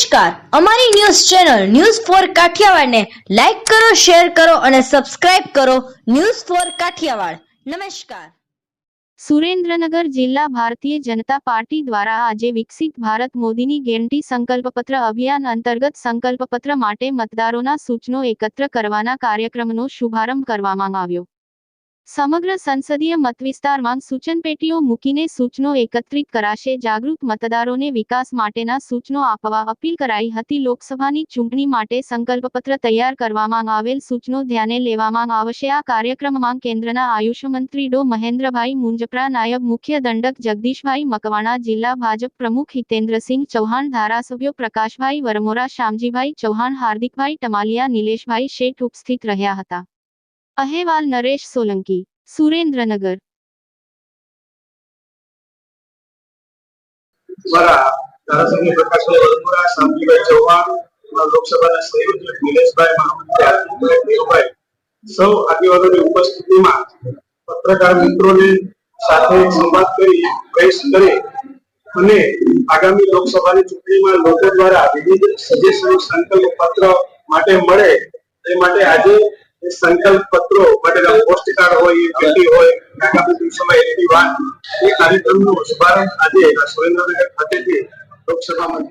નમસ્કાર, અમારી news channel news for Kathiawad ને લાઈક કરો, શેર કરો અને સબસ્ક્રાઇબ કરો. News for Kathiawad. નમસ્કાર. સુરેન્દ્રનગર જિલ્લા ભારતીય જનતા પાર્ટી દ્વારા આજે વિકસિત ભારત મોદીની ગેરંટી સંકલ્પપત્ર અભિયાન અંતર્ગત સંકલ્પપત્ર માટે મતદારોના સૂચનો એકત્ર કરવાના કાર્યક્રમનો શુભારંભ કરવામાં આવ્યો. સમગ્ર સંસદીય મતવિસ્તારમાં સૂચનપેટીઓ મૂકીને સૂચનો એકત્રિત કરાશે. જાગૃત મતદારોને વિકાસ માટેના સૂચનો આપવા અપીલ કરાઈ હતી. લોકસભાની ચૂંટણી માટે સંકલ્પપત્ર તૈયાર કરવામાં આવેલ સૂચનો ધ્યાને લેવામાં આવશે. આ કાર્યક્રમમાં કેન્દ્રના આયુષ મંત્રી ડો મહેન્દ્રભાઈ મુંજપરા, નાયબ મુખ્ય દંડક જગદીશભાઈ મકવાણા, જિલ્લા ભાજપ પ્રમુખ હિતેન્દ્રસિંહ ચૌહાણ, ધારાસભ્યો પ્રકાશભાઈ વરમોરા, શામજીભાઈ ચૌહાણ, હાર્દિકભાઈ ટમાલિયા, નિલેશભાઈ શેઠ ઉપસ્થિત રહ્યા હતા. અહેવાલ નરેશ સોલંકી, સુરેન્દ્રનગર. ધારાસભ્ય પ્રકાશભાઈ વરમોરા, શામજીભાઈ ચૌહાણ, લોકસભાના સંયોજક નિલેશભાઈ, સૌ આગેવાનોની ઉપસ્થિતિમાં પત્રકાર મિત્રોને સાથે સંવાદ કરી અને આગામી લોકસભાની ચૂંટણીમાં લોકો દ્વારા વિવિધ સજેશનો સંકલ્પ પત્ર માટે મળે તે માટે આજે સંકલ્પ પત્રો માટેના પોસ્ટ કાર્ડ હોય, પેટી હોય, આગામી દિવસોમાં એલઈડી વાન, એ કાર્યક્રમનો શુભારંભ આજે સુરેન્દ્રનગર ખાતેથી લોકસભામાં